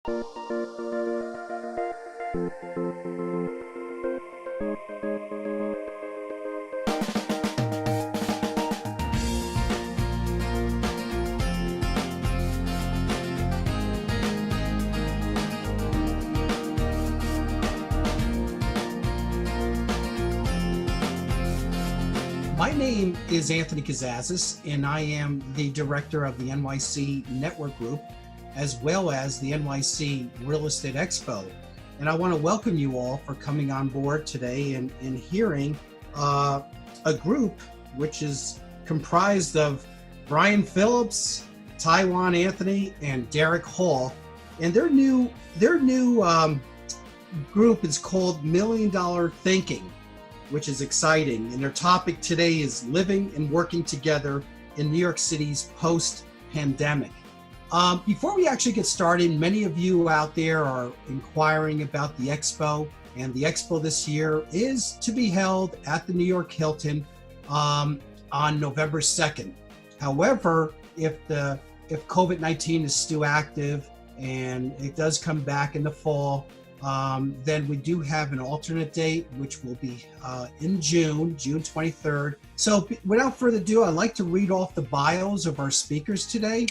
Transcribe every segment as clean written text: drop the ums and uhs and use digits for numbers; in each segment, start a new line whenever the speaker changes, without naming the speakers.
My name is Anthony Kazazis, and I am the director of the NYC Network Group, as well as the NYC Real Estate Expo. And I want to welcome you all for coming on board today and hearing a group which is comprised of Brian Phillips, Taiwan Anthony, and Derek Hall. And their new group is called $1 Million Thinking, which is exciting. And their topic today is living and working together in New York City's post-pandemic. Before we actually get started, many of you out there are inquiring about the expo, and the expo this year is to be held at the New York Hilton on November 2nd. However, if COVID-19 is still active and it does come back in the fall, then we do have an alternate date, which will be in June 23rd. So without further ado, I'd like to read off the bios of our speakers today.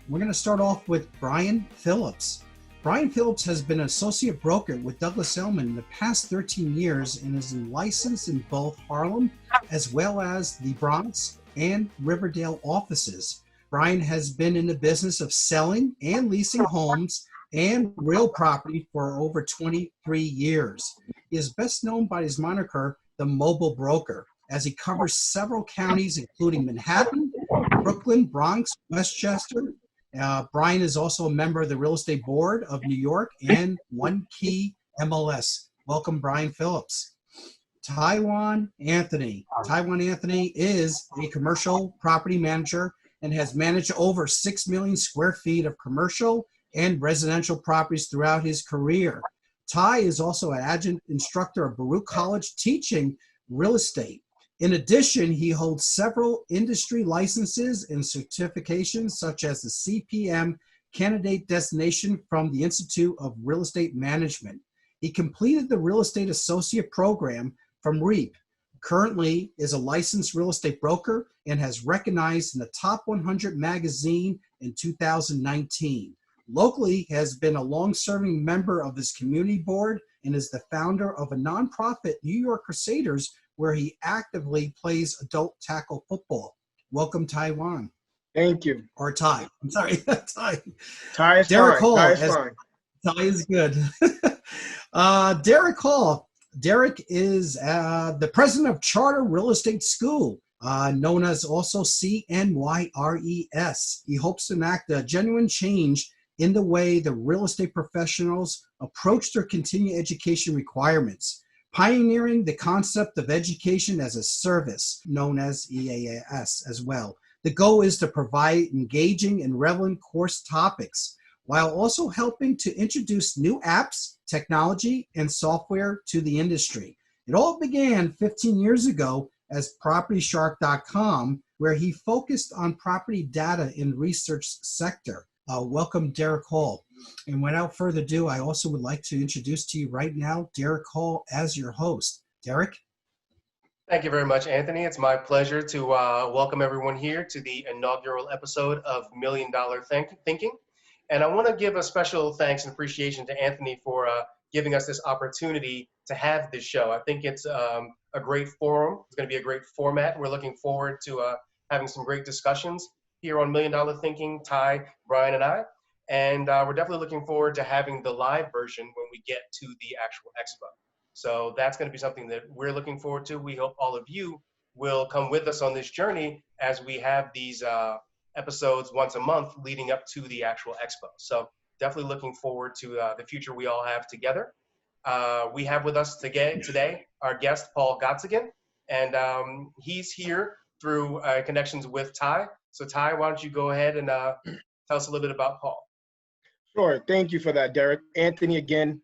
We're going to start off with Brian Phillips. Brian Phillips has been an associate broker with Douglas Elliman in the past 13 years and is licensed in both Harlem as well as the Bronx and Riverdale offices. Brian has been in the business of selling and leasing homes and real property for over 23 years. He is best known by his moniker, the Mobile Broker, as he covers several counties, including Manhattan, Brooklyn, Bronx, Westchester. Brian is also a member of the Real Estate Board of New York and One Key MLS. Welcome, Brian Phillips. Taiwan Anthony. Taiwan Anthony is a commercial property manager and has managed over 6 million square feet of commercial and residential properties throughout his career. Ty is also an adjunct instructor at Baruch College teaching real estate. In addition, he holds several industry licenses and certifications, such as the CPM Candidate Designation from the Institute of Real Estate Management. He completed the Real Estate Associate Program from REAP, currently is a licensed real estate broker, and has recognized in the Top 100 magazine in 2019. Locally, has been a long-serving member of his community board and is the founder of a nonprofit, New York Crusaders, where he actively plays adult tackle football. Welcome, Taiwan.
Thank you.
Or Ty. I'm sorry, Ty.
Ty is
Derek
fine.
Hall.
Ty is fine.
Ty is good. Derek Hall. Derek is the president of Charter Real Estate School, known as also CNYRES. He hopes to enact a genuine change in the way the real estate professionals approach their continuing education requirements, pioneering the concept of education as a service, known as EAS as well. The goal is to provide engaging and relevant course topics, while also helping to introduce new apps, technology, and software to the industry. It all began 15 years ago as PropertyShark.com, where he focused on property data in research sector. Welcome, Derek Hall. And without further ado, I also would like to introduce to you right now, Derek Hall as your host. Derek?
Thank you very much, Anthony. It's my pleasure to welcome everyone here to the inaugural episode of $1 Million Thinking. And I want to give a special thanks and appreciation to Anthony for giving us this opportunity to have this show. I think it's a great forum. It's going to be a great format. We're looking forward to having some great discussions here on $1 Million Thinking, Ty, Brian, and I. And we're definitely looking forward to having the live version when we get to the actual expo. So that's going to be something that we're looking forward to. We hope all of you will come with us on this journey as we have these episodes once a month leading up to the actual expo. So definitely looking forward to the future we all have together. We have with us today our guest, Paul Gotzigan, and he's here through connections with Ty. So Ty, why don't you go ahead and tell us a little bit about Paul?
Sure. Thank you for that, Derek. Anthony, again,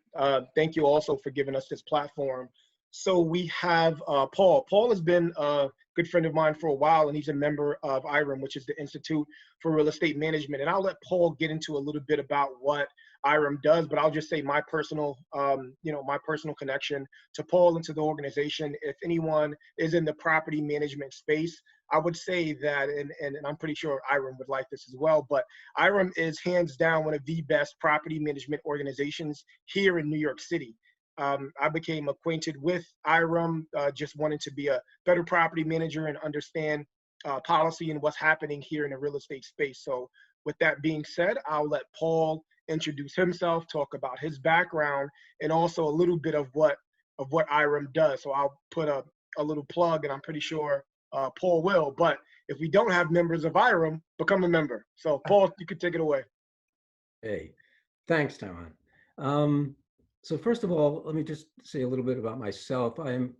thank you also for giving us this platform. So we have Paul. Paul has been a good friend of mine for a while, and he's a member of IREM, which is the Institute for Real Estate Management. And I'll let Paul get into a little bit about what IREM does, but I'll just say my personal, my personal connection to Paul and to the organization. If anyone is in the property management space, I would say that, and I'm pretty sure IREM would like this as well, but IREM is hands down one of the best property management organizations here in New York City. I became acquainted with IREM, just wanting to be a better property manager and understand policy and what's happening here in the real estate space. So with that being said, I'll let Paul introduce himself, talk about his background, and also a little bit of what IREM does. So I'll put a little plug, and I'm pretty sure Paul will. But if we don't have members of IREM, become a member. So Paul, you could take it away.
Hey, thanks, Taiwan. So first of all, let me just say a little bit about myself. I am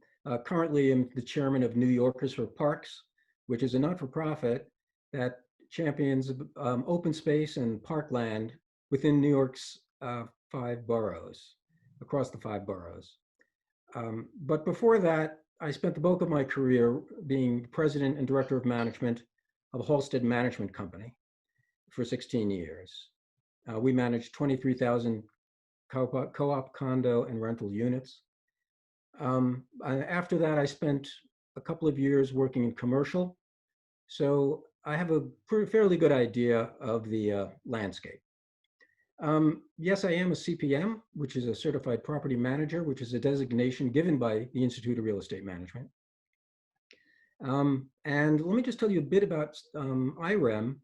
currently the chairman of New Yorkers for Parks, which is a not-for-profit that champions open space and parkland within New York's 5 boroughs, across the 5 boroughs. But before that, I spent the bulk of my career being president and director of management of a Halstead Management Company for 16 years. We managed 23,000 co-op condo and rental units. After that, I spent a couple of years working in commercial. So I have a fairly good idea of the landscape. Yes, I am a CPM, which is a certified property manager, which is a designation given by the Institute of Real Estate Management. And let me just tell you a bit about IREM.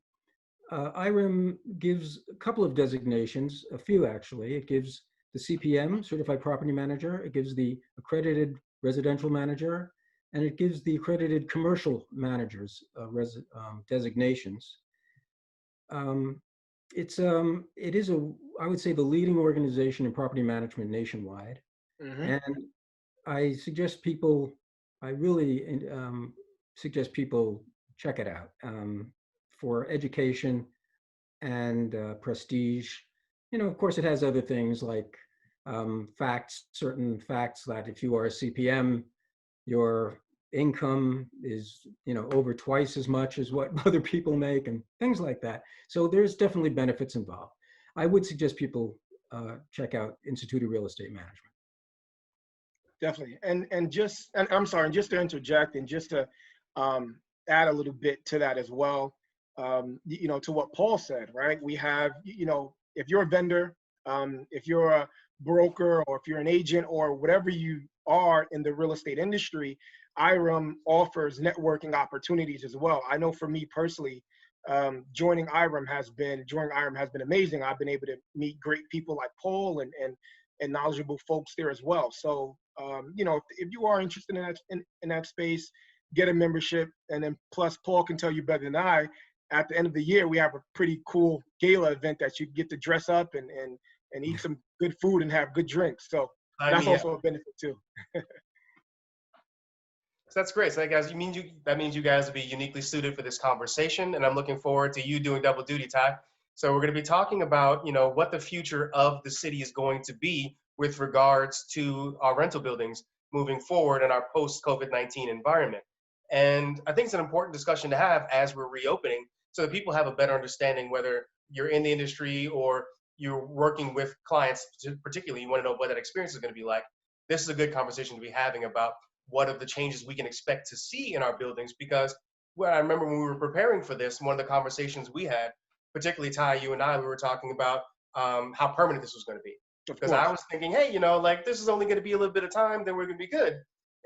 IREM gives a couple of designations, a few actually. It gives the CPM, Certified Property Manager. It gives the Accredited Residential Manager, and it gives the Accredited Commercial Managers designations. It is I would say, the leading organization in property management nationwide.
Mm-hmm.
And I really suggest people check it out for education and prestige. Of course, it has other things like certain facts that if you are a CPM, your income is, over twice as much as what other people make and things like that. So there's definitely benefits involved. I would suggest people check out Institute of Real Estate Management.
Definitely. And I'm sorry, and just to interject and just to add a little bit to that as well, to what Paul said, right? We have, if you're a vendor, if you're a broker, or if you're an agent, or whatever you are in the real estate industry, IREM offers networking opportunities as well. I know for me personally, joining IREM has been amazing. I've been able to meet great people like Paul and knowledgeable folks there as well. So, if you are interested in that space, get a membership. And then plus, Paul can tell you better than I, at the end of the year, we have a pretty cool gala event that you get to dress up and eat some good food and have good drinks. So that's also a benefit too.
So that's great. So that means you guys will be uniquely suited for this conversation, and I'm looking forward to you doing double duty, Ty. So we're going to be talking about, what the future of the city is going to be with regards to our rental buildings moving forward in our post-COVID-19 environment. And I think it's an important discussion to have as we're reopening, so that people have a better understanding, whether you're in the industry or you're working with clients, particularly you want to know what that experience is going to be like. This is a good conversation to be having about what are the changes we can expect to see in our buildings, because I remember when we were preparing for this, one of the conversations we had, particularly Ty, you and I, we were talking about how permanent this was going to be. Because I was thinking, hey, this is only going to be a little bit of time, then we're going to be good.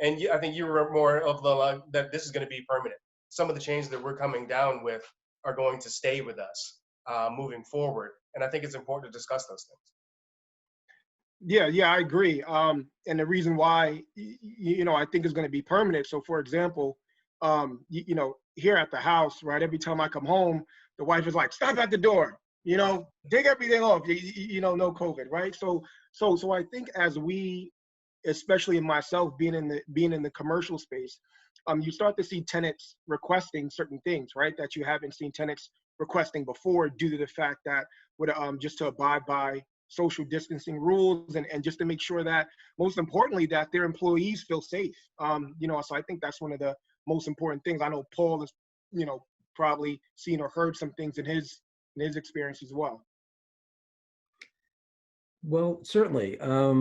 And I think you were more of the that this is going to be permanent. Some of the changes that we're coming down with are going to stay with us moving forward. And I think it's important to discuss those things.
Yeah, I agree. And the reason why, I think is going to be permanent. So, for example, here at the house, right, every time I come home, the wife is like, stop at the door, take everything off, no COVID, right? So I think as we, especially myself being in the commercial space, you start to see tenants requesting certain things, right, that you haven't seen tenants requesting before, due to the fact that just to abide by social distancing rules and just to make sure that, most importantly, that their employees feel safe. So I think that's one of the most important things. I know Paul has, probably seen or heard some things in his experience as well.
Well, certainly. I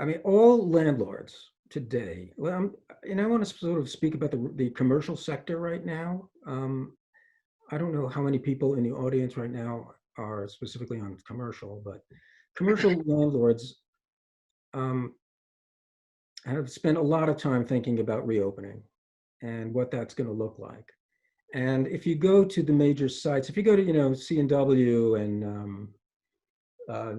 mean, all landlords today, well, and I want to sort of speak about the commercial sector right now. I don't know how many people in the audience right now are specifically on commercial, but commercial landlords um, have spent a lot of time thinking about reopening and what that's going to look like. And if you go to the major sites, if you go to, C&W and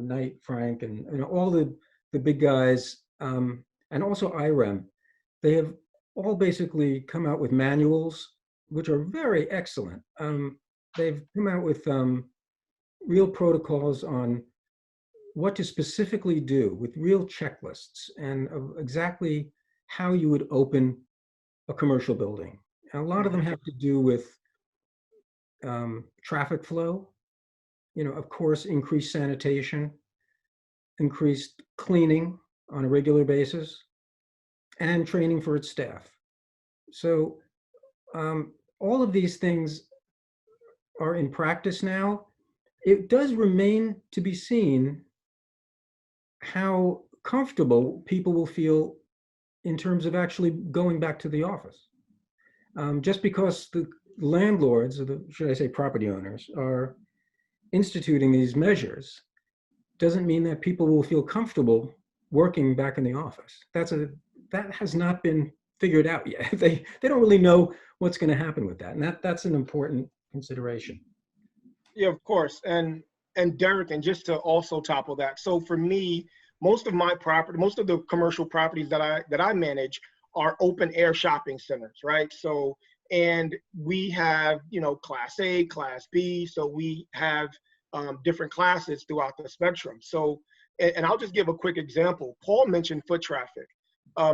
Knight Frank and all the big guys, and also IREM, they have all basically come out with manuals, which are very excellent. They've come out with real protocols on what to specifically do with real checklists and of exactly how you would open a commercial building. And a lot of them have to do with traffic flow, of course, increased sanitation, increased cleaning on a regular basis, and training for its staff. So all of these things are in practice now. It does remain to be seen how comfortable people will feel in terms of actually going back to the office. Just because the landlords, or should I say property owners, are instituting these measures doesn't mean that people will feel comfortable working back in the office. That has not been figured out yet. They don't really know what's going to happen with that, and that's an important consideration.
Yeah, of course. And Derek, and just to also topple that, so for me, most of the commercial properties that I manage are open air shopping centers, right? So, and we have, class A, class B, so we have different classes throughout the spectrum. So, and I'll just give a quick example. Paul mentioned foot traffic.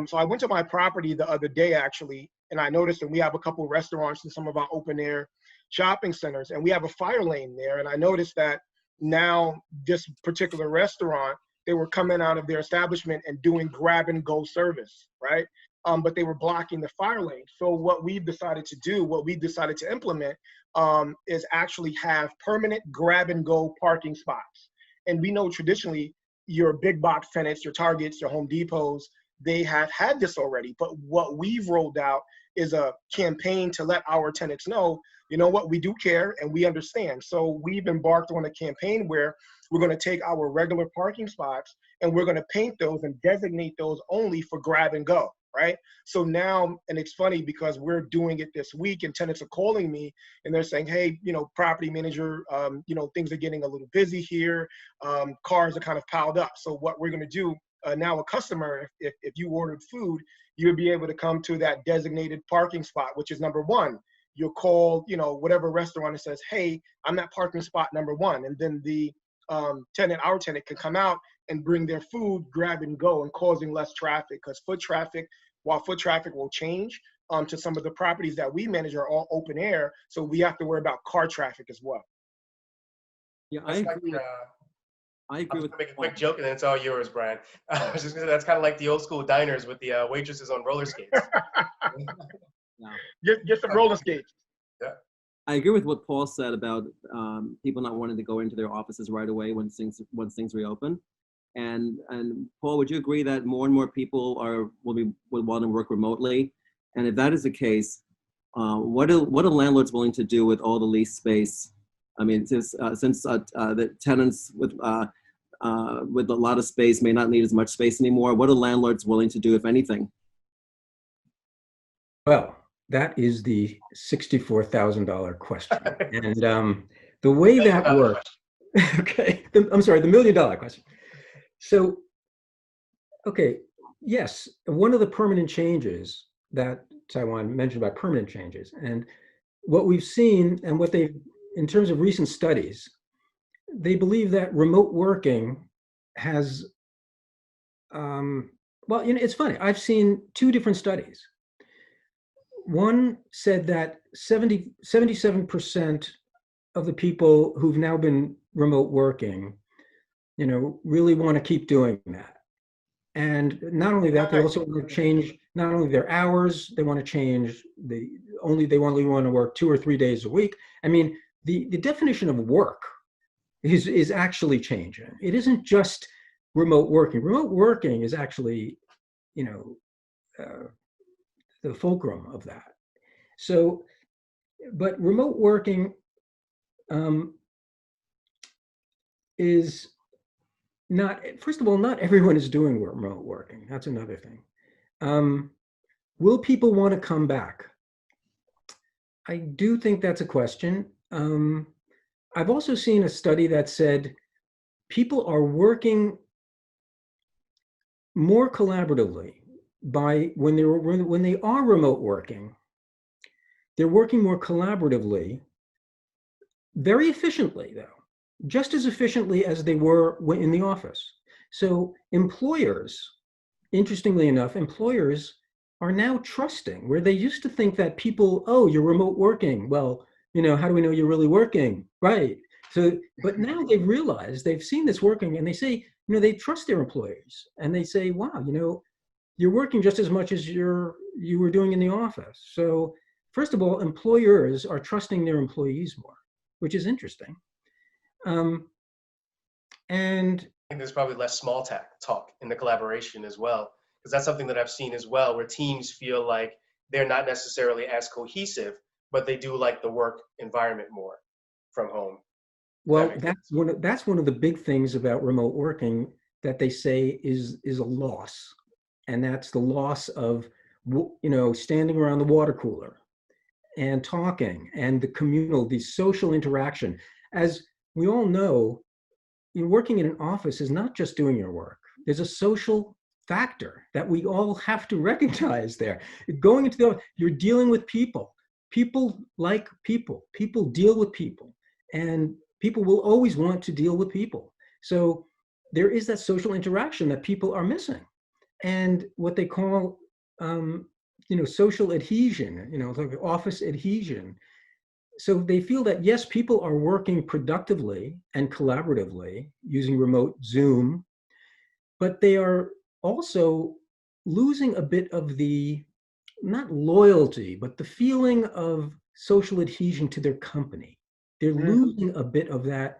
So I went to my property the other day, actually, and I noticed that we have a couple of restaurants in some of our open air shopping centers, and we have a fire lane there. And I noticed that now this particular restaurant, they were coming out of their establishment and doing grab and go service, right? But they were blocking the fire lane. So what we've decided to implement is actually have permanent grab and go parking spots. And we know traditionally your big box tenants, your Targets, your Home Depots, they have had this already. But what we've rolled out is a campaign to let our tenants know, you know what, we do care and we understand. So we've embarked on a campaign where we're going to take our regular parking spots and we're going to paint those and designate those only for grab and go, right? So now, and it's funny because we're doing it this week and tenants are calling me and they're saying, hey, property manager, things are getting a little busy here. Cars are kind of piled up. So what we're going to do now, a customer, if you ordered food, you'll be able to come to that designated parking spot, which is number one. You'll call, whatever restaurant and says, hey, I'm at parking spot number one. And then the our tenant can come out and bring their food, grab and go, and causing less traffic. Because while foot traffic will change to some of the properties that we manage are all open air, so we have to worry about car traffic as well.
Yeah,
I agree.
I agree with.
Make a quick joke and then it's all yours, Brian. I was just gonna say that's kind of like the old school diners with the waitresses on roller skates.
Get some roller skates.
Yeah.
I agree with what Paul said about people not wanting to go into their offices right away once things reopen. And Paul, would you agree that more and more people will want to work remotely? And if that is the case, what are landlords willing to do with all the lease space? I mean, since the tenants with a lot of space may not need as much space anymore, what are landlords willing to do, if anything?
Well, that is the $64,000 question. And the way that works, okay, I'm sorry, the $1 million question. So, okay, yes, one of the permanent changes that Taiwan mentioned about permanent changes, and what we've seen and what they've, in terms of recent studies, they believe that remote working has, well, it's funny. I've seen two different studies. One said that 77% of the people who've now been remote working, really want to keep doing that. And not only that, they also want to change not only their hours, they want to change they only want to work 2 or 3 days a week. I mean, the definition of work is actually changing. It isn't just remote working. Remote working is actually, you know, the fulcrum of that. So, but remote working is not, first of all, not everyone is doing remote working. That's another thing. Will people want to come back? I do think that's a question. I've also seen a study that said people are working more collaboratively by when they are remote working. They're working more collaboratively, very efficiently though, just as efficiently as they were in the office. So employers, interestingly enough, employers are now trusting, where they used to think that people, oh, you're remote working. Well, you know, how do we know you're really working? Right. So, but now they've realized, they've seen this working, and they say, you know, they trust their employers, and they say, wow, you know, you're working just as much as you were doing in the office. So first of all, employers are trusting their employees more, which is interesting. And
I think there's probably less small talk in the collaboration as well, because that's something that I've seen as well, where teams feel like they're not necessarily as cohesive, but they do like the work environment more from home.
well, that's one of the big things about remote working that they say is a loss, and that's the loss of, you know, standing around the water cooler and talking, and the social interaction. As we all know, you're working in an office is not just doing your work. There's a social factor that we all have to recognize there. Going into you're dealing with people. People like people. People deal with people. And people will always want to deal with people. So there is that social interaction that people are missing. And what they call, you know, social adhesion, you know, like office adhesion. So they feel that, yes, people are working productively and collaboratively using remote Zoom, but they are also losing a bit of the, not loyalty, but the feeling of social adhesion to their company. They're losing a bit of that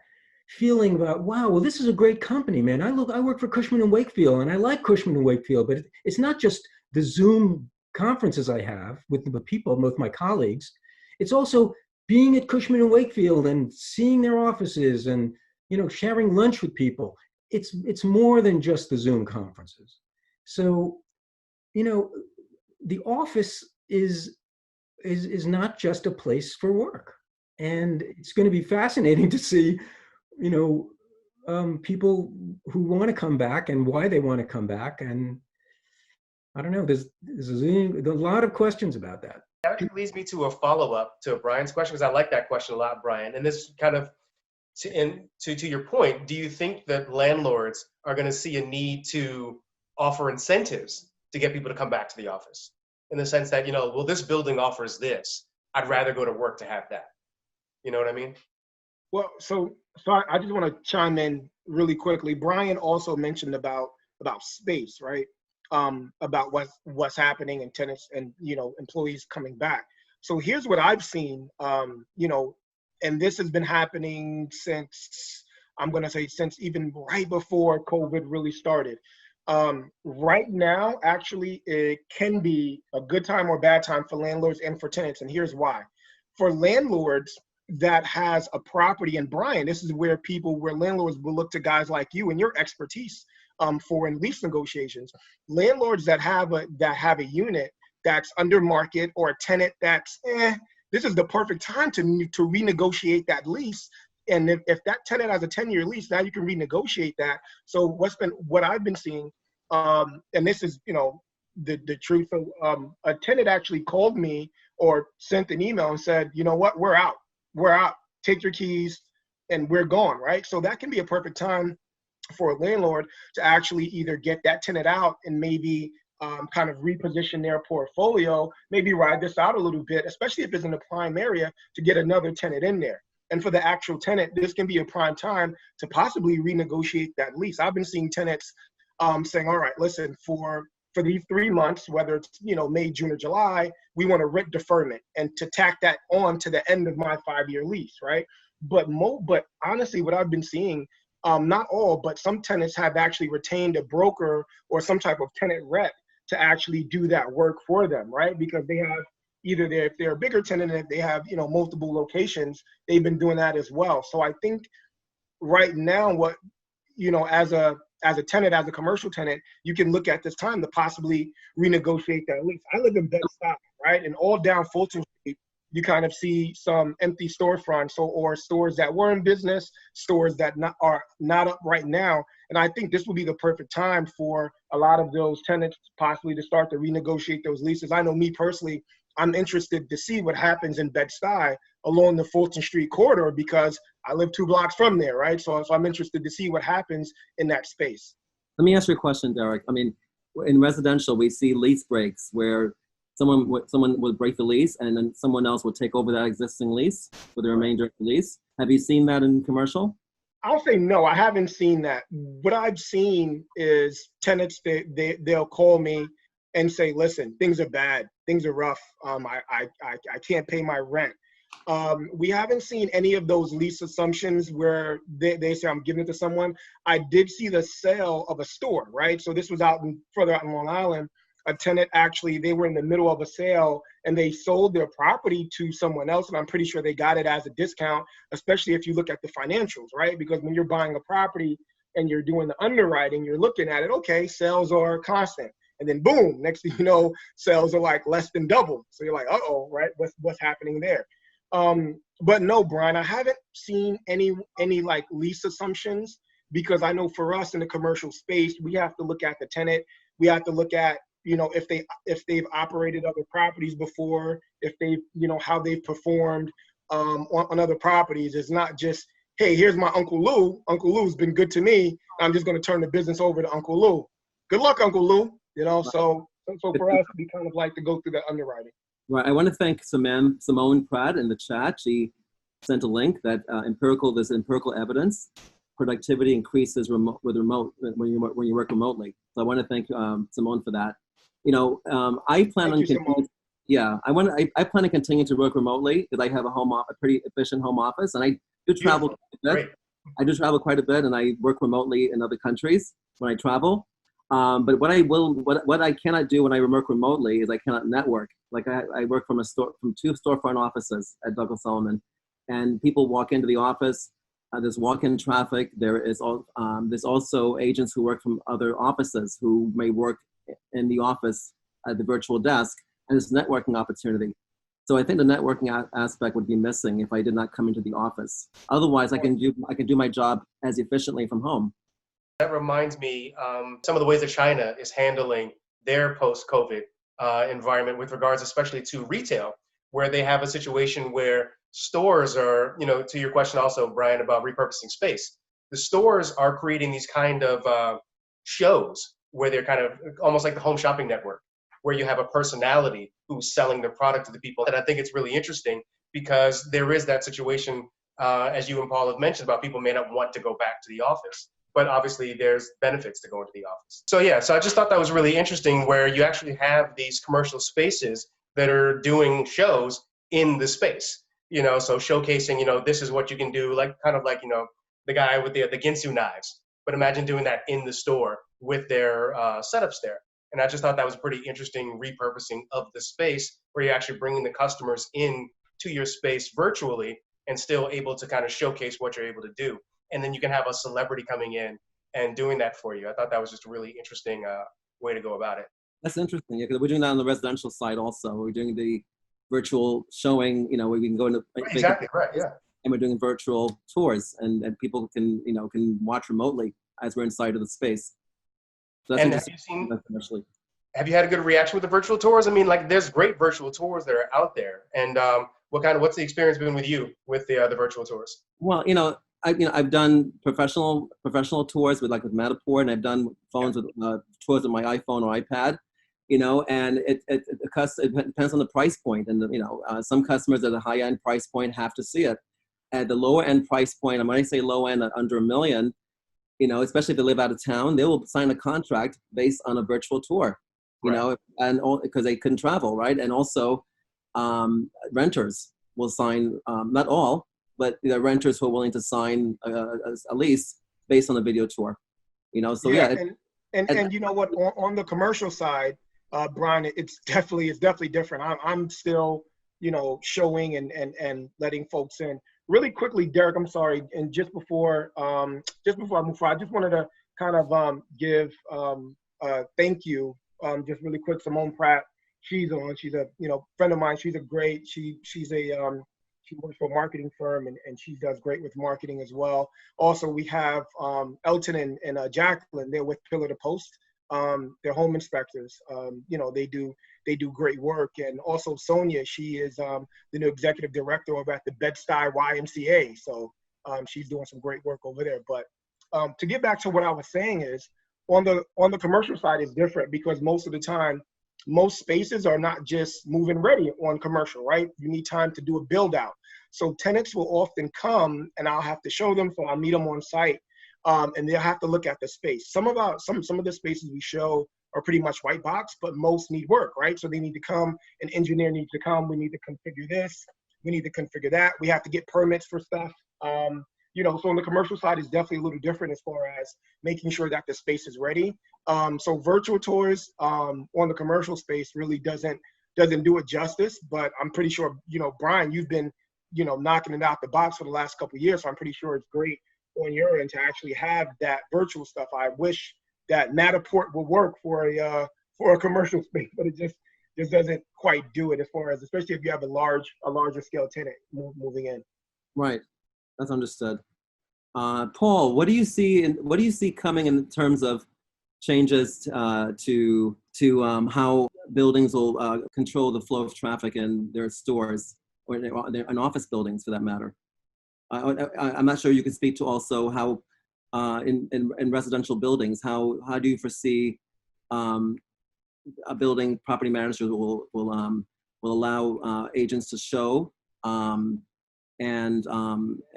feeling about, wow, well, this is a great company, man. I work for Cushman and Wakefield, and I like Cushman and Wakefield, but it's not just the Zoom conferences I have with the people, with my colleagues. It's also being at Cushman and Wakefield and seeing their offices and, you know, sharing lunch with people. It's more than just the Zoom conferences. So, you know, the office is not just a place for work. And it's going to be fascinating to see, you know, people who want to come back and why they want to come back. And I don't know, there's a lot of questions about that.
That actually leads me to a follow-up to Brian's question, because I like that question a lot, Brian. And this kind of, to your point, do you think that landlords are going to see a need to offer incentives to get people to come back to the office? In the sense that, you know, well, this building offers this, I'd rather go to work to have that. You know what I mean?
Well, so I just want to chime in really quickly. Brian also mentioned about space, right? About what's happening and tenants and, you know, employees coming back. So here's what I've seen, you know, and this has been happening since, I'm going to say, since even right before COVID really started. Right now, actually, it can be a good time or bad time for landlords and for tenants. And here's why. For landlords that has a property, and Brian, this is where landlords will look to guys like you and your expertise for in lease negotiations. Landlords that have a unit that's under market, or a tenant that's, this is the perfect time to renegotiate that lease. And if that tenant has a 10-year lease, now you can renegotiate that. So what I've been seeing, and this is, you know, the truth. A tenant actually called me or sent an email and said, you know what, we're out, take your keys, and we're gone, right? So that can be a perfect time for a landlord to actually either get that tenant out and maybe kind of reposition their portfolio, maybe ride this out a little bit, especially if it's in a prime area, to get another tenant in there. And for the actual tenant, this can be a prime time to possibly renegotiate that lease. I've been seeing tenants saying, all right, listen, for these 3 months, whether it's, you know, May, June, or July, we want a rent deferment and to tack that on to the end of my 5-year lease, right? but honestly, what I've been seeing, not all, but some tenants have actually retained a broker or some type of tenant rep to actually do that work for them, right? Because they have either if they're a bigger tenant and if they have, multiple locations, they've been doing that as well. So I think right now, what, as a tenant, as a commercial tenant, you can look at this time to possibly renegotiate that lease. I live in Bed-Stuy, right? And all down Fulton Street, you kind of see some empty storefronts or stores that were in business, stores that are not up right now. And I think this will be the perfect time for a lot of those tenants possibly to start to renegotiate those leases. I know me personally, I'm interested to see what happens in Bed-Stuy along the Fulton Street corridor because I live 2 blocks from there, right? So I'm interested to see what happens in that space.
Let me ask you a question, Derek. I mean, in residential, we see lease breaks where someone would break the lease and then someone else would take over that existing lease for the remainder of the lease. Have you seen that in commercial?
I'll say no, I haven't seen that. What I've seen is tenants, they'll call me and say, listen, things are bad, things are rough. I can't pay my rent. We haven't seen any of those lease assumptions where they say I'm giving it to someone. I did see the sale of a store, right? So this was further out in Long Island. A tenant actually, they were in the middle of a sale and they sold their property to someone else. And I'm pretty sure they got it as a discount, especially if you look at the financials, right? Because when you're buying a property and you're doing the underwriting, you're looking at it, okay, sales are constant. And then boom, next thing you know, sales are like less than double. So you're like, uh-oh, right? What's happening there? But no, Brian, I haven't seen any like lease assumptions because I know for us in the commercial space, we have to look at the tenant. We have to look at, if they've operated other properties before, if they've, how they've performed on other properties. It's not just, hey, here's my Uncle Lou. Uncle Lou's been good to me. I'm just going to turn the business over to Uncle Lou. Good luck, Uncle Lou. So for us, we kind of like to go through the underwriting.
Right. I want to thank Simone Pratt in the chat. She sent a link that there's empirical evidence. Productivity increases when you work remotely. So I want to thank Simone for that. I plan I plan to continue to work remotely because I have a pretty efficient home office, and I do travel quite a bit. I do travel quite a bit, and I work remotely in other countries when I travel. But what I cannot do when I work remotely is I cannot network. Like I work from 2 storefront offices at Douglas Elliman, and people walk into the office. There's walk-in traffic. There's also agents who work from other offices who may work in the office at the virtual desk, and it's a networking opportunity. So I think the networking aspect would be missing if I did not come into the office. Otherwise, I can do my job as efficiently from home.
That reminds me, some of the ways that China is handling their post-COVID environment with regards especially to retail, where they have a situation where stores are, to your question also, Brian, about repurposing space, the stores are creating these kind of shows where they're kind of almost like the home shopping network, where you have a personality who's selling their product to the people. And I think it's really interesting because there is that situation, as you and Paul have mentioned, about people may not want to go back to the office. But obviously there's benefits to going to the office. So I just thought that was really interesting where you actually have these commercial spaces that are doing shows in the space, so showcasing, this is what you can do, like kind of like, the guy with the Ginsu knives, but imagine doing that in the store with their setups there. And I just thought that was pretty interesting repurposing of the space where you're actually bringing the customers in to your space virtually and still able to kind of showcase what you're able to do. And then you can have a celebrity coming in and doing that for you. I thought that was just a really interesting way to go about it.
That's interesting, because we're doing that on the residential side also. We're doing the virtual showing, where we can go into
exactly right, yeah.
And we're doing virtual tours, and people can can watch remotely as we're inside of the space. So that's
have you had a good reaction with the virtual tours? I mean, like there's great virtual tours that are out there, and what's the experience been with you with the virtual tours?
Well, I've done professional tours with Matterport, and I've done tours with my iPhone or iPad, and it depends on the price point. And, some customers at a high end price point have to see it. At the lower end price point, and when I say low end, at under $1 million, especially if they live out of town, they will sign a contract based on a virtual tour, and because they couldn't travel, right? And also renters will sign, not all, but the renters who are willing to sign a lease based on a video tour. So yeah.
And you know what, on the commercial side, Brian, it's definitely different. I'm still, showing and letting folks in. Really quickly, Derek, I'm sorry, and just before I move forward, I just wanted to kind of give thank you, just really quick. Simone Pratt, she's a friend of mine. She's a great, she's a she works for a marketing firm, and she does great with marketing as well. Also, we have Elton and Jacqueline. They're with Pillar to Post. They're home inspectors. They do great work. And also Sonia, she is the new executive director over at the Bed-Stuy YMCA. So she's doing some great work over there. But to get back to what I was saying is, on the commercial side is different, because most of the time, most spaces are not just move-in ready on commercial, right? You need time to do a build out. So tenants will often come and I'll have to show them, so I'll meet them on site, and they'll have to look at the space. Some of the spaces we show are pretty much white box, but most need work, right? So they need to come, an engineer needs to come, we need to configure this, we need to configure that, we have to get permits for stuff. So on the commercial side is definitely a little different as far as making sure that the space is ready. So virtual tours on the commercial space really doesn't do it justice, but I'm pretty sure, Brian, you've been, knocking it out the box for the last couple of years. So I'm pretty sure it's great on your end to actually have that virtual stuff. I wish that Matterport would work for a commercial space, but it just doesn't quite do it, as far as, especially if you have a larger scale tenant moving in.
Right. That's understood. Paul, what do you see coming in terms of changes to how buildings will control the flow of traffic in their stores, or in office buildings for that matter? I'm not sure you can speak to also how in residential buildings, how do you foresee a building property manager will allow agents to show and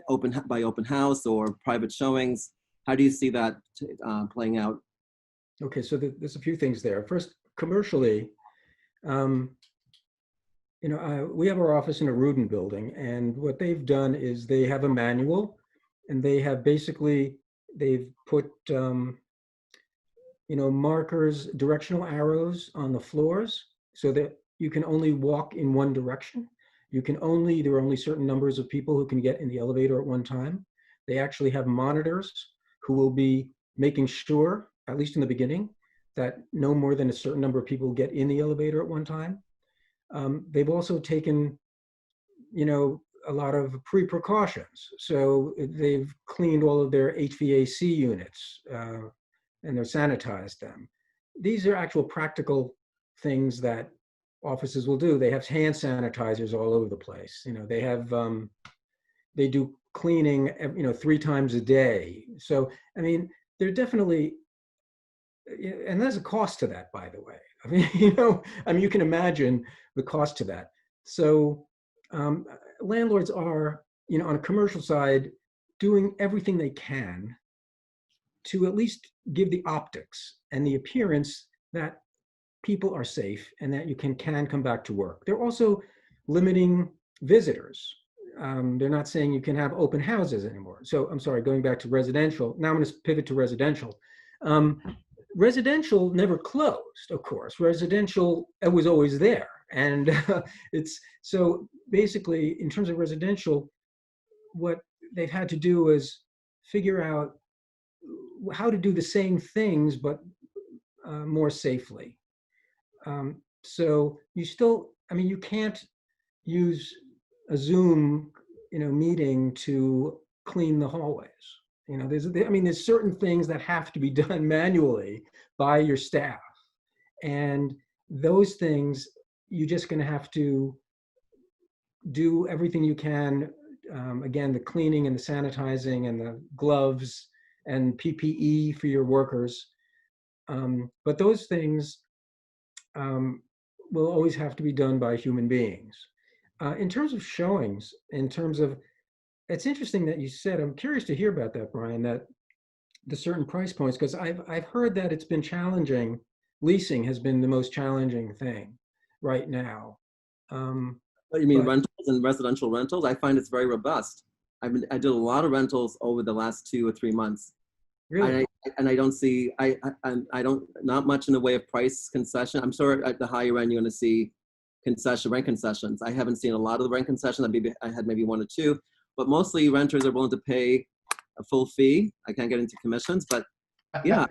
open house or private showings? How do you see that playing out?
Okay, so there's a few things there. First, commercially, we have our office in a Rudin building, and what they've done is they have a manual, and they've put markers, directional arrows on the floors, so that you can only walk in one direction. There are only certain numbers of people who can get in the elevator at one time. They actually have monitors who will be making sure, at least in the beginning, that no more than a certain number of people get in the elevator at one time. They've also taken, a lot of precautions. So they've cleaned all of their HVAC units and they're sanitized them. These are actual practical things that offices will do. They have hand sanitizers all over the place. They do cleaning, 3 times a day. So, they're definitely, and there's a cost to that, by the way. You can imagine the cost to that. So landlords are, on a commercial side, doing everything they can to at least give the optics and the appearance that people are safe and that you can come back to work. They're also limiting visitors. They're not saying you can have open houses anymore. So I'm sorry, going back to residential. Now I'm going to pivot to residential. Residential never closed, of course. Residential, it was always there. And it's so basically, in terms of residential, what they've had to do is figure out how to do the same things, but more safely. So you still, you can't use a Zoom, meeting to clean the hallways. There's certain things that have to be done manually by your staff, and those things you're just going to have to do everything you can. Again, the cleaning and the sanitizing and the gloves and PPE for your workers. But those things will always have to be done by human beings. In terms of showings, it's interesting that you said, I'm curious to hear about that, Brian, that the certain price points, because I've heard that it's been challenging. Leasing has been the most challenging thing right now.
What you mean, rentals and residential rentals? I find it's very robust. I did a lot of rentals over the last 2 or 3 months.
Really?
And I don't see, I don't, not much in the way of price concession. I'm sure at the higher end, you're going to see rent concessions. I haven't seen a lot of the rent concessions. I had maybe 1 or 2, but mostly renters are willing to pay a full fee. I can't get into commissions, but yeah.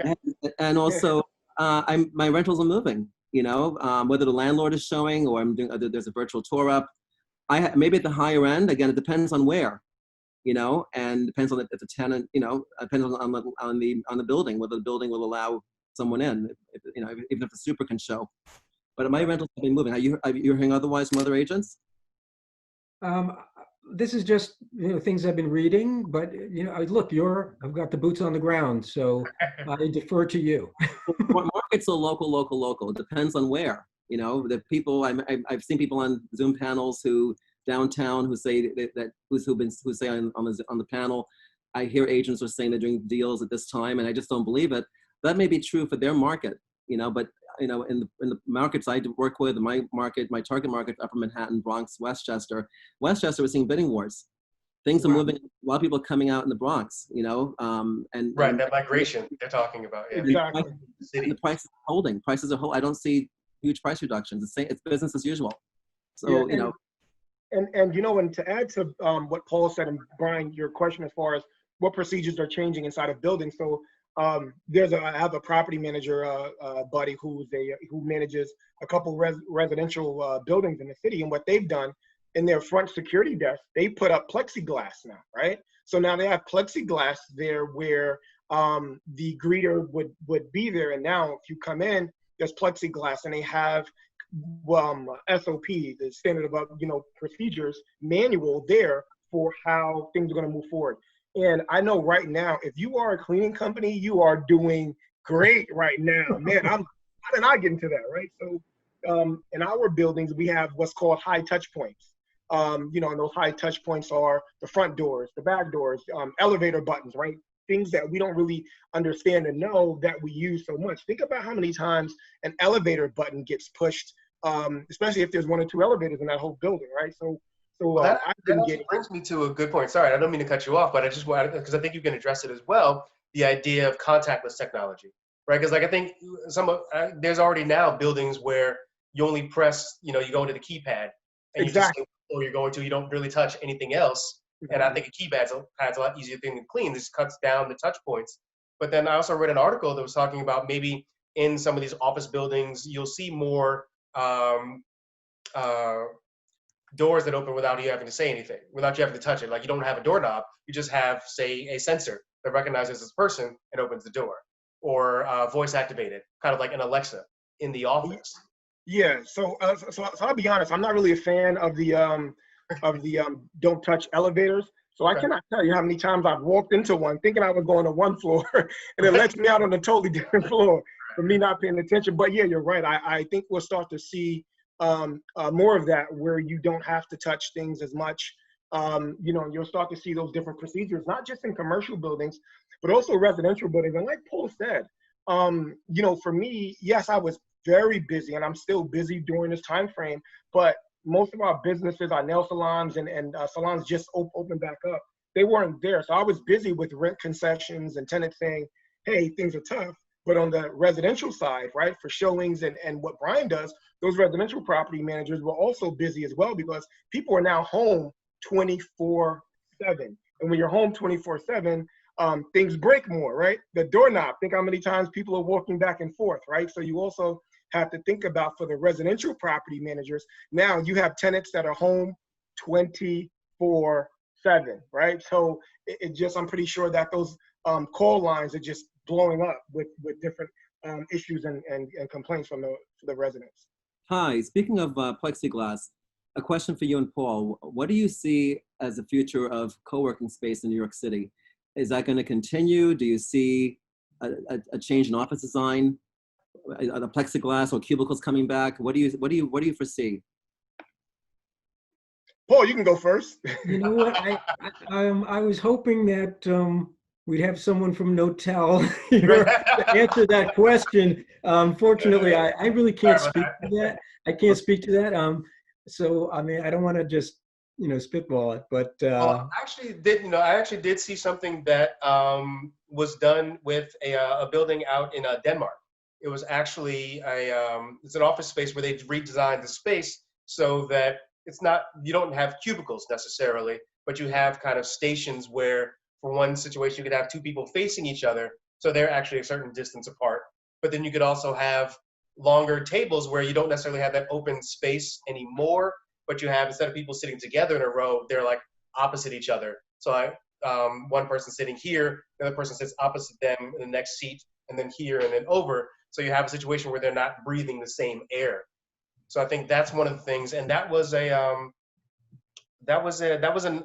And also, my rentals are moving, whether the landlord is showing or there's a virtual tour up. Maybe at the higher end, again, it depends on where. And depends on if the tenant, depends on the building, whether the building will allow someone in, even if the super can show. But my rentals have been moving. Are you hearing otherwise from other agents?
This is just, things I've been reading, but, look, I've got the boots on the ground, so I defer to you.
Markets are local. It depends on where, the people, I've seen people on Zoom panels downtown who say who say on the panel, I hear agents are saying they're doing deals at this time, and I just don't believe it. That may be true for their market, but in the markets I work with, my target market, Upper Manhattan, Bronx, Westchester, we're seeing bidding wars. Things are moving. A lot of people are coming out in the Bronx, and
right, that migration they're talking about. Yeah.
Exactly.
And the prices are holding. Prices are holding. I don't see huge price reductions. It's business as usual. So
yeah, and to add to what Paul said, and Brian, your question as far as what procedures are changing inside of buildings. So I have a property manager buddy who manages a couple residential buildings in the city, and what they've done in their front security desk, they put up plexiglass now, right? So now they have plexiglass there where the greeter would be there, and now if you come in, there's plexiglass, and they have SOP, the standard of procedures manual there for how things are going to move forward. And I know right now, if you are a cleaning company, you are doing great right now, man. How did I get into that, right? So in our buildings, we have what's called high touch points. And those high touch points are the front doors, the back doors, elevator buttons, right? Things that we don't really understand and know that we use so much. Think about how many times an elevator button gets pushed, especially if there's 1 or 2 elevators in that whole building, right? So
that brings me to a good point. Sorry, I don't mean to cut you off, but I just wanted, because I think you can address it as well, the idea of contactless technology, right? Because I think there's already now buildings where you only press, you go into the keypad, and you just say where you're going to. You don't really touch anything else. And I think a keypad's a lot easier thing to clean. This cuts down the touch points. But then I also read an article that was talking about maybe in some of these office buildings, you'll see more doors that open without you having to say anything, without you having to touch it. Like you don't have a doorknob, you just have, say, a sensor that recognizes this person and opens the door, or voice activated, kind of like an Alexa in the office.
Yeah. So I'll be honest, I'm not really a fan of the don't touch elevators. So I cannot tell you how many times I've walked into one thinking I was going to one floor and it lets me out on a totally different floor for me not paying attention. But yeah, you're right. I think we'll start to see more of that where you don't have to touch things as much. You'll start to see those different procedures, not just in commercial buildings, but also residential buildings. And like Paul said, for me, yes, I was very busy and I'm still busy during this time frame, but most of our businesses, our nail salons and salons just opened back up. They weren't there. So I was busy with rent concessions and tenants saying, hey, things are tough. But on the residential side, right, for showings and what Brian does, those residential property managers were also busy as well because people are now home 24/7. And when you're home 24/7, things break more, right? The doorknob, think how many times people are walking back and forth, right? So you also have to think about for the residential property managers, now you have tenants that are home 24/7, right? So it just, I'm pretty sure that those call lines are just blowing up with different issues and complaints from the residents.
Hi, speaking of plexiglass, a question for you and Paul. What do you see as the future of co-working space in New York City? Is that going to continue? Do you see a change in office design? The plexiglass or cubicles coming back? What do you foresee?
Paul, you can go first.
You know what? I was hoping that we'd have someone from Notel here to answer that question. Unfortunately, I really can't speak to that. I can't speak to that. So I mean, I don't want to just spitball it, but
Well, I actually did see something that was done with a building out in Denmark. It was actually it's an office space where they redesigned the space so that it's not, you don't have cubicles necessarily, but you have kind of stations where for one situation you could have two people facing each other, so they're actually a certain distance apart. But then you could also have longer tables where you don't necessarily have that open space anymore, but you have, instead of people sitting together in a row, they're like opposite each other. So one person sitting here, the other person sits opposite them in the next seat, and then here and then over. So you have a situation where they're not breathing the same air. So I think that's one of the things, and that was an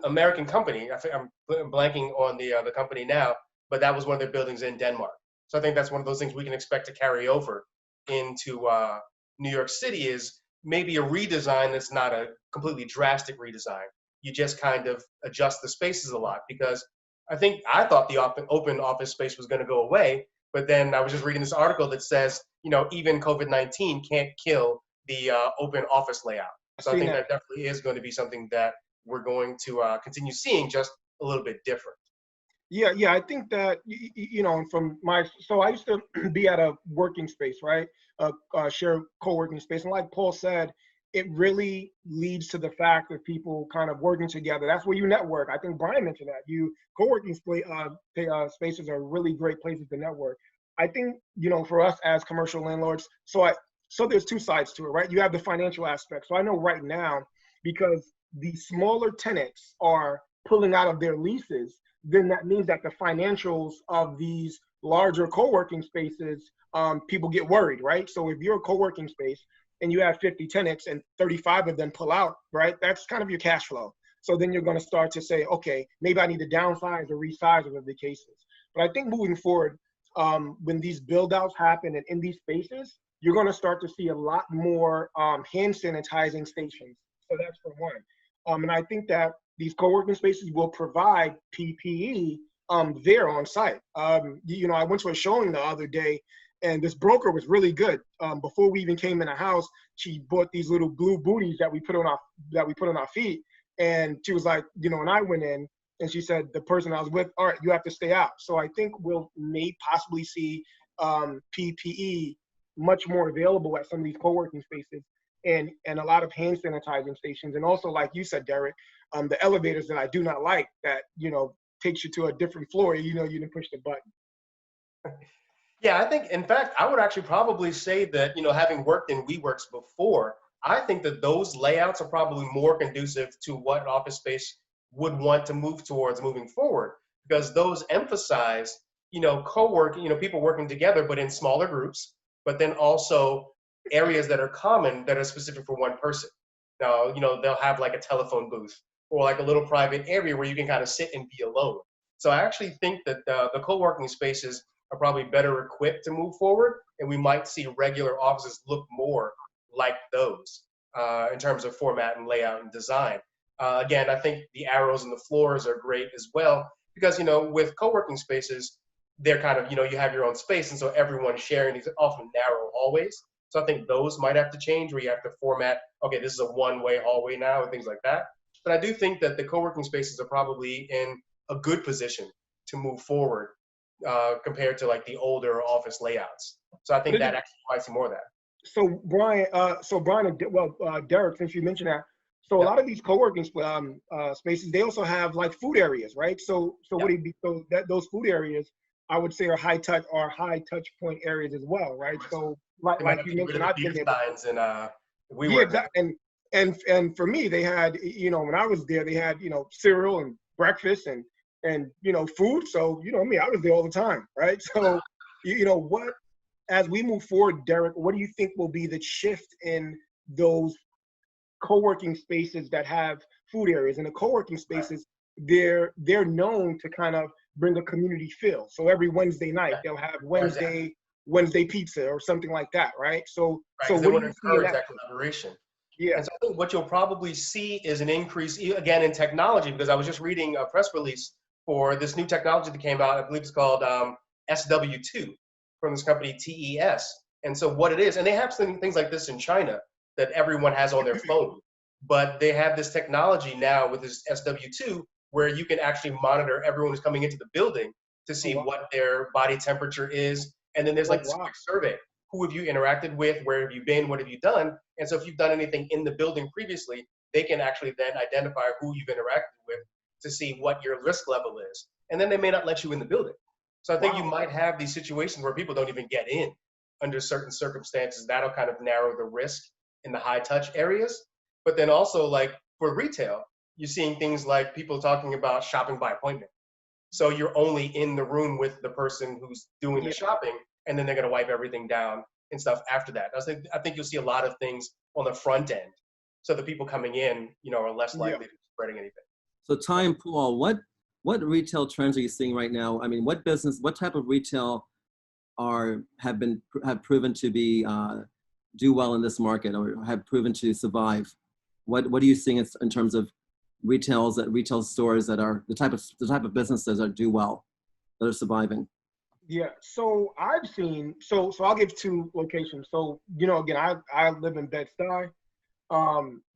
American company. I think I'm blanking on the company now, but that was one of their buildings in Denmark. So I think that's one of those things we can expect to carry over into New York City, is maybe a redesign that's not a completely drastic redesign. You just kind of adjust the spaces a lot, because I thought the open office space was going to go away, but then I was just reading this article that says, even COVID-19 can't kill the open office layout. So I think that definitely is going to be something that we're going to continue seeing, just a little bit different.
Yeah, I think that, so I used to be at a working space, right? Shared co-working space. And like Paul said, it really leads to the fact of people kind of working together. That's where you network. I think Brian mentioned that. Co-working spaces are really great places to network. I think, for us as commercial landlords, so there's two sides to it, right? You have the financial aspect. So I know right now, because the smaller tenants are pulling out of their leases, then that means that the financials of these larger co-working spaces, people get worried, right? So if you're a co-working space and you have 50 tenants and 35 of them pull out, right? That's kind of your cash flow. So then you're going to start to say, okay, maybe I need to downsize or resize whatever the case is. But I think moving forward, when these build outs happen and in these spaces, you're going to start to see a lot more hand sanitizing stations. So that's for one. And I think that these co-working spaces will provide PPE there on site. I went to a showing the other day, and this broker was really good. Before we even came in the house, she bought these little blue booties that we put on our feet, and she was like, and I went in, and she said, the person I was with, all right, you have to stay out. So I think we'll possibly see PPE much more available at some of these co-working spaces, and a lot of hand sanitizing stations. And also, like you said, Derek, the elevators that I do not like, that takes you to a different floor. You didn't push the button.
Yeah, I think, in fact, I would actually probably say that, having worked in WeWorks before, I think that those layouts are probably more conducive to what office space would want to move towards moving forward, because those emphasize, co-working, people working together, but in smaller groups, but then also areas that are common that are specific for one person. Now, they'll have like a telephone booth or like a little private area where you can kind of sit and be alone. So I actually think that the co-working spaces are probably better equipped to move forward, and we might see regular offices look more like those in terms of format and layout and design. Again, I think the arrows and the floors are great as well, because with co-working spaces, they're kind of, you have your own space, and so everyone's sharing these often narrow hallways. So I think those might have to change, where you have to format, okay, this is a one-way hallway now, and things like that. But I do think that the co-working spaces are probably in a good position to move forward compared to like the older office layouts. So I think that actually might see more of that.
So Brian, Derek, since you mentioned that, so a lot of these co-working spaces, they also have like food areas, right? So what do you be? So that those food areas, I would say, are high touch point areas as well, right? So like you mentioned, I've been there. And for me, they had, when I was there, they had, cereal and breakfast and food. So, me, I was there all the time, right? So, what, as we move forward, Derek, what do you think will be the shift in those co-working spaces that have food areas? And the co-working spaces, they're known to kind of bring a community feel. So every Wednesday night, they'll have Wednesday pizza or something like that, right? So what do you see in that
collaboration?
Yeah.
And so I think what you'll probably see is an increase, again, in technology, because I was just reading a press release for this new technology that came out. I believe it's called SW2 from this company, TES. And so what it is, and they have things like this in China that everyone has on their phone. but they have this technology now with this SW2 where you can actually monitor everyone who's coming into the building to see
wow.
what their body temperature is. And then there's like this
Wow.
quick survey. Who have you interacted with? Where have you been? What have you done? And so if you've done anything in the building previously, they can actually then identify who you've interacted with to see what your risk level is. And then they may not let you in the building. So I think you
Wow.
might have these situations where people don't even get in under certain circumstances. That'll kind of narrow the risk in the high touch areas. But then also, like for retail, you're seeing things like people talking about shopping by appointment. So you're only in the room with the person who's doing the
Yeah.
shopping, and then they're going to wipe everything down and stuff after that. I think you'll see a lot of things on the front end, so the people coming in, are less
Yeah.
likely to be spreading anything.
So Ty and Paul, what retail trends are you seeing right now? I mean, what type of retail have proven to be do well in this market or have proven to survive? What are you seeing in terms of retail stores that are the type of businesses that do well, that are surviving?
Yeah, so I've seen, so I'll give two locations. So, again, I live in Bed-Stuy.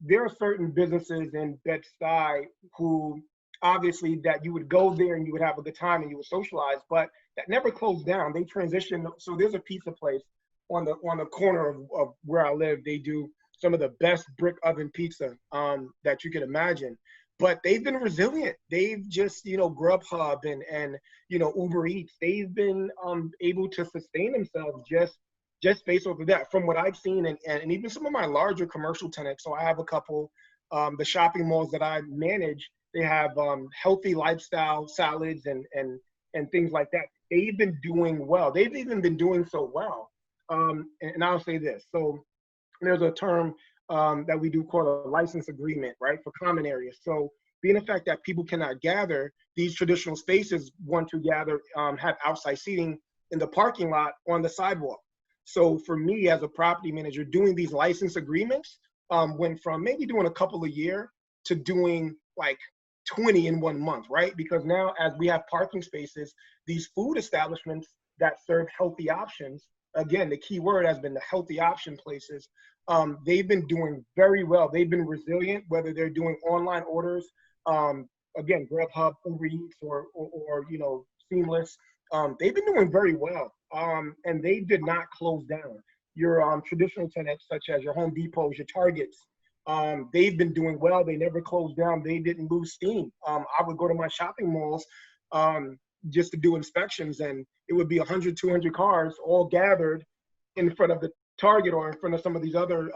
There are certain businesses in Bed-Stuy who obviously that you would go there and you would have a good time and you would socialize, but that never closed down. They transitioned. So there's a pizza place on the corner of where I live. They do some of the best brick oven pizza that you can imagine. But they've been resilient. They've just, Grubhub and Uber Eats. They've been able to sustain themselves just based off of that. From what I've seen, and even some of my larger commercial tenants. So I have a couple. The shopping malls that I manage, they have healthy lifestyle salads and things like that. They've been doing well. They've even been doing so well. And I'll say this. So there's a term that we do call a license agreement, right, for common areas. So being the fact that people cannot gather, these traditional spaces want to gather, have outside seating in the parking lot on the sidewalk. So for me as a property manager, doing these license agreements went from maybe doing a couple a year to doing like 20 in 1 month, right? Because now as we have parking spaces, these food establishments that serve healthy options, again, the key word has been the healthy option places. They've been doing very well. They've been resilient, whether they're doing online orders, again, Grubhub, Uber Eats, or Seamless. They've been doing very well, and they did not close down. Your traditional tenants, such as your Home Depots, your Targets, they've been doing well. They never closed down. They didn't lose steam. I would go to my shopping malls just to do inspections, and it would be 100, 200 cars all gathered in front of the Target or in front of some of these other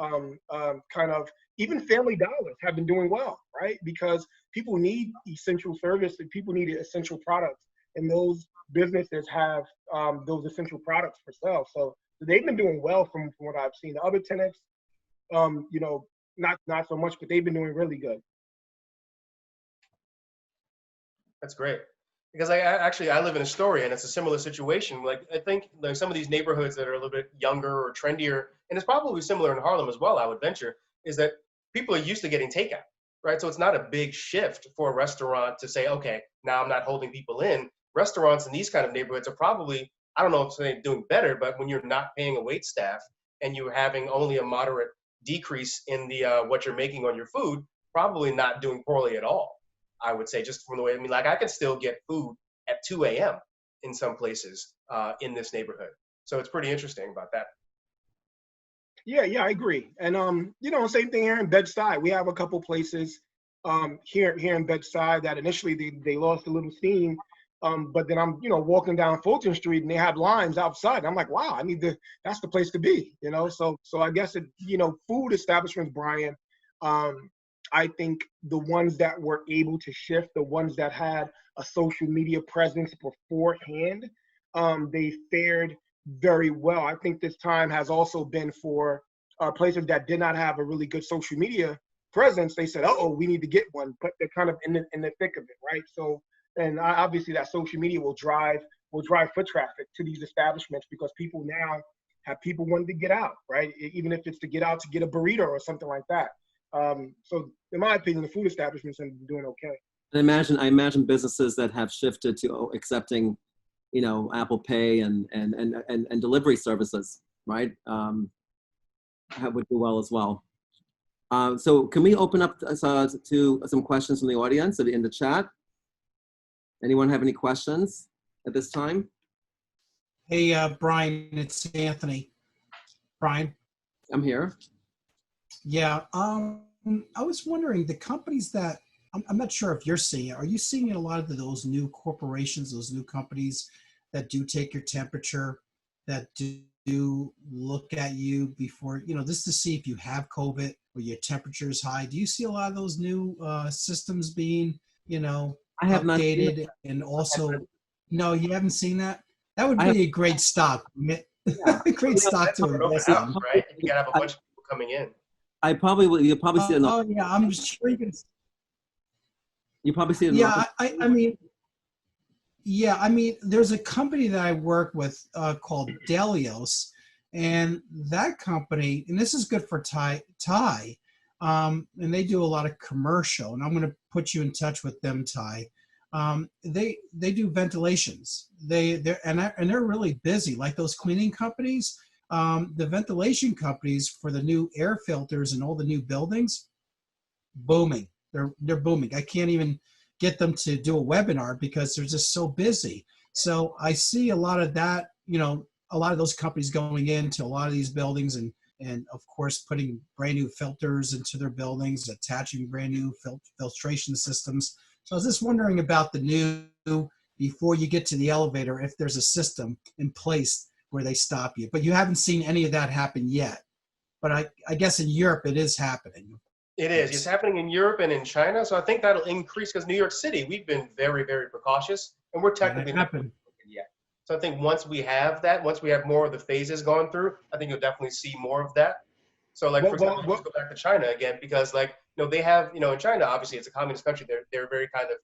kind of, even Family Dollars have been doing well, right? Because people need essential service and people need essential products, and those businesses have those essential products for sale. So they've been doing well from what I've seen. The other tenants, not so much, but they've been doing really good.
That's great. Because I live in Astoria, and it's a similar situation. Like I think like some of these neighborhoods that are a little bit younger or trendier, and it's probably similar in Harlem as well, I would venture, is that people are used to getting takeout, right? So it's not a big shift for a restaurant to say, okay, now I'm not holding people in. Restaurants in these kind of neighborhoods are probably, I don't know if they're doing better, but when you're not paying a wait staff and you're having only a moderate decrease in the what you're making on your food, probably not doing poorly at all. I would say, just from the way, like I can still get food at 2 a.m. in some places in this neighborhood. So it's pretty interesting about that.
Yeah, I agree. And same thing here in Bed-Stuy. We have a couple places here in Bed-Stuy that initially they lost a little steam, but then I'm walking down Fulton Street and they have lines outside. And I'm like, wow, that's the place to be. So I guess food establishments, Brian. I think the ones that were able to shift, the ones that had a social media presence beforehand, they fared very well. I think this time has also been for places that did not have a really good social media presence. They said, "Oh, we need to get one," but they're kind of in the thick of it, right? So, and obviously that social media will drive foot traffic to these establishments because people now have people wanting to get out, right? Even if it's to get out to get a burrito or something like that. So in my opinion, the food establishments are doing okay.
I imagine businesses that have shifted to accepting, Apple Pay and delivery services, right? Would do well as well. So can we open up to some questions from the audience in the chat? Anyone have any questions at this time?
Hey, Brian, it's Anthony. Brian?
I'm here.
Yeah, I was wondering, the companies that, I'm not sure if you're seeing it, are you seeing a lot of those new corporations, those new companies that do take your temperature, that do look at you before, just to see if you have COVID or your temperature is high? Do you see a lot of those new systems being,
I have not seen
updated? And also, no, you haven't seen that? That would
I have,
be a great stock.
yeah.
Great stock to
An open
invest
house,
in.
right? You gotta have a bunch of people coming in.
I probably will. You'll probably see it.
Oh yeah, I'm sure you can.
You probably see it in the
Yeah,
office.
I mean, there's a company that I work with called Delios, and that company, and this is good for Ty, and they do a lot of commercial, and I'm going to put you in touch with them, Ty. They do ventilations. They're really busy, like those cleaning companies. The ventilation companies for the new air filters and all the new buildings, booming. They're booming. I can't even get them to do a webinar because they're just so busy. So I see a lot of that, a lot of those companies going into a lot of these buildings and of course putting brand new filters into their buildings, attaching brand new filtration systems. So I was just wondering about the new, before you get to the elevator, if there's a system in place where they stop you. But you haven't seen any of that happen yet. But I guess in Europe it is happening.
It is. It's happening in Europe and in China. So I think that'll increase because New York City, we've been very, very precautious, and we're technically not yet. So I think once we have that, once we have more of the phases gone through, I think you'll definitely see more of that. So like, for example, let's go back to China again, because like, they have, in China, obviously it's a communist country. They're very kind of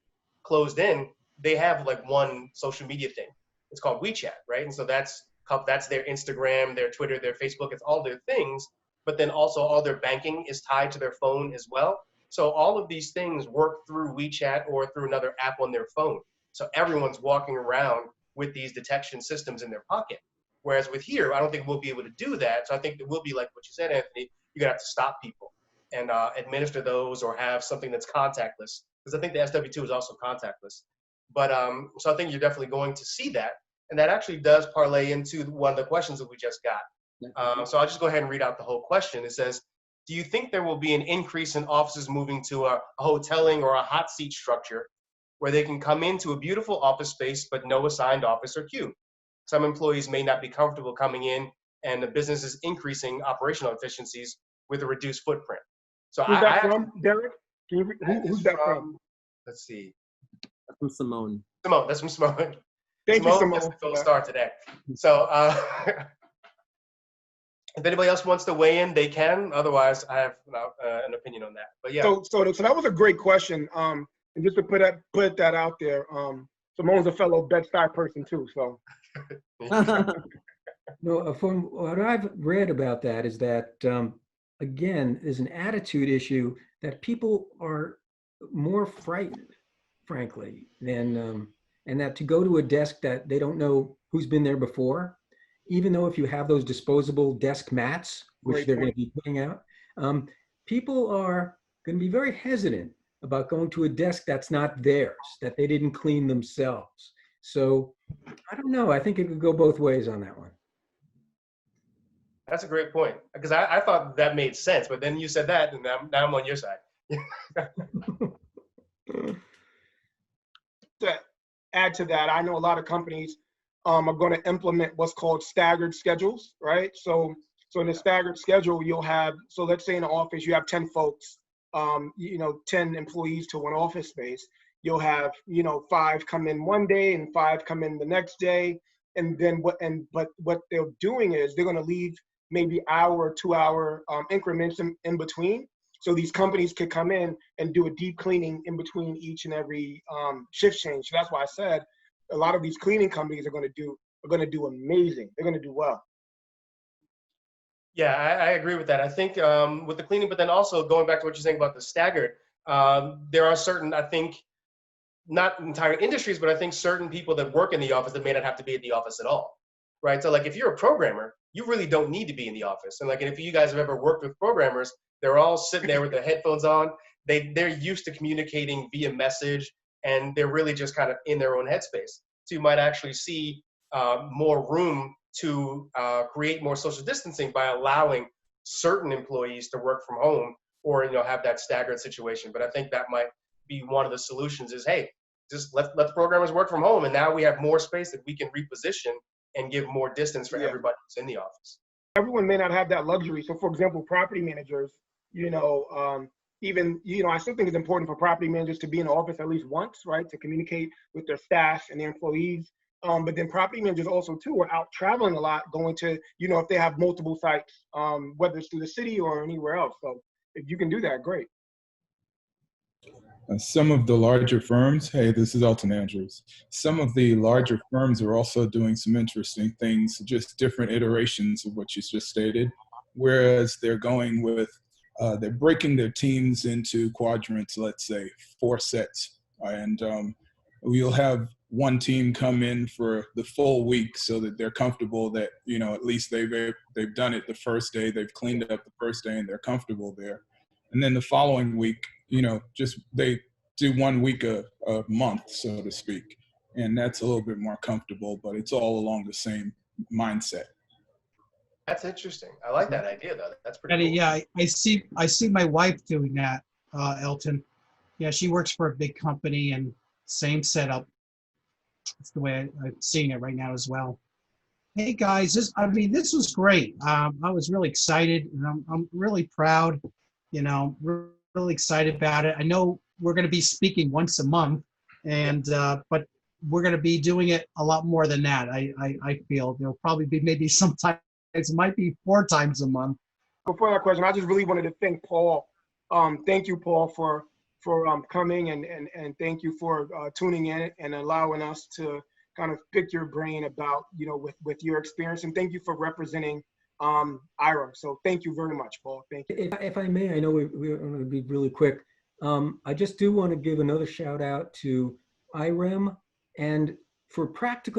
closed in. They have like one social media thing. It's called WeChat, right? And so that's their Instagram, their Twitter, their Facebook. It's all their things. But then also all their banking is tied to their phone as well. So all of these things work through WeChat or through another app on their phone. So everyone's walking around with these detection systems in their pocket. Whereas with here, I don't think we'll be able to do that. So I think it will be like what you said, Anthony, you're gonna have to stop people and administer those or have something that's contactless. Because I think the SW2 is also contactless. But so I think you're definitely going to see that. And that actually does parlay into one of the questions that we just got. So I'll just go ahead and read out the whole question. It says, do you think there will be an increase in offices moving to a hoteling or a hot seat structure where they can come into a beautiful office space but no assigned office or queue? Some employees may not be comfortable coming in, and the business is increasing operational efficiencies with a reduced footprint. So
who's that from, Derek? Who's that from?
Let's see.
That's from Simone.
Simone, that's from Simone.
Thank you, Simone.
Just a start today. So if anybody else wants to weigh in, they can. Otherwise, I have an opinion on that. But yeah.
So that was a great question. And just to put that out there, Simone's a fellow Bed-Stuy person too. So.
No, from what I've read about that is that again, there's an attitude issue that people are more frightened, frankly, than and that to go to a desk that they don't know who's been there before. Even though if you have those disposable desk mats, which they're going to be putting out, people are going to be very hesitant about going to a desk that's not theirs, that they didn't clean themselves. So I don't know. I think it could go both ways on that one.
That's a great point, because I thought that made sense, but then you said that, and now I'm on your side.
To add to that, I know a lot of companies are going to implement what's called staggered schedules, right? So in a staggered schedule, you'll have, so let's say in an office, you have 10 folks, 10 employees to one office space. You'll have, 5 come in one day and 5 come in the next day. And then but what they're doing is they're going to leave maybe hour or 2 hour increments in between. So these companies could come in and do a deep cleaning in between each and every shift change. So that's why I said a lot of these cleaning companies are going to do amazing. They're going to do well.
Yeah, I agree with that. I think with the cleaning, but then also going back to what you're saying about the staggered, there are certain, I think, not entire industries, but I think certain people that work in the office that may not have to be at the office at all, right? So like if you're a programmer, you really don't need to be in the office. And like, if you guys have ever worked with programmers, they're all sitting there with their headphones on. They're used to communicating via message, and they're really just kind of in their own headspace. So you might actually see more room to create more social distancing by allowing certain employees to work from home, or have that staggered situation. But I think that might be one of the solutions is, hey, just let the programmers work from home, and now we have more space that we can reposition and give more distance for everybody who's in the office.
Everyone may not have that luxury. So, for example, property managers, I still think it's important for property managers to be in the office at least once, right, to communicate with their staff and their employees. But then property managers also, too, are out traveling a lot, going to, if they have multiple sites, whether it's through the city or anywhere else. So if you can do that, great.
Some of the larger firms, hey, this is Elton Andrews. Some of the larger firms are also doing some interesting things, just different iterations of what you just stated, whereas they're going with, they're breaking their teams into quadrants, let's say 4 sets. And we'll have one team come in for the full week so that they're comfortable that, at least they've done it the first day, they've cleaned up the first day and they're comfortable there. And then the following week, just they do 1 week a month, so to speak. And that's a little bit more comfortable, but it's all along the same mindset.
That's interesting. I like that idea, though. That's pretty cool.
Yeah, I see my wife doing that, Elton. Yeah, she works for a big company and same setup. That's the way I'm seeing it right now as well. Hey guys, this was great. I was really excited, and I'm really proud. Really excited about it. I know we're going to be speaking once a month, and but we're going to be doing it a lot more than that. I feel there'll probably be maybe sometimes it might be 4 times a month.
Before that question, I just really wanted to thank Paul. Thank you, Paul, for coming, and thank you for tuning in and allowing us to kind of pick your brain about with your experience, and thank you for representing IREM. So thank you very much, Paul. Thank you.
If I may, I know we're going to be really quick. I just do want to give another shout out to IREM, and for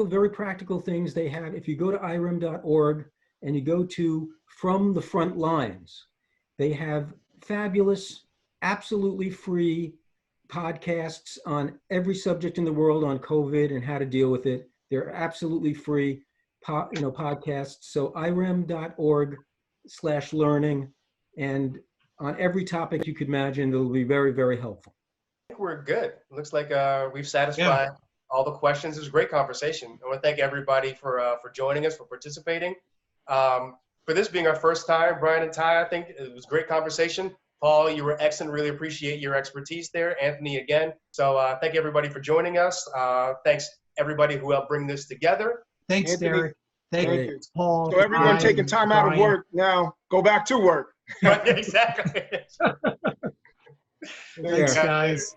very practical things they have. If you go to irem.org and you go to From the Front Lines, they have fabulous, absolutely free podcasts on every subject in the world on COVID and how to deal with it. They're absolutely free podcasts. So irem.org/learning, and on every topic you could imagine, it'll be very, very helpful.
I think we're good. It looks like we've satisfied all the questions. It was a great conversation. I want to thank everybody for joining us, for participating. For this being our first time, Brian and Ty, I think it was a great conversation. Paul, you were excellent. Really appreciate your expertise there. Anthony, again. So thank everybody for joining us. Thanks everybody who helped bring this together.
Thanks,
Anthony,
Derek. Thank you, Paul.
So everyone taking time out of work now, go back to work.
Exactly.
Thanks, guys.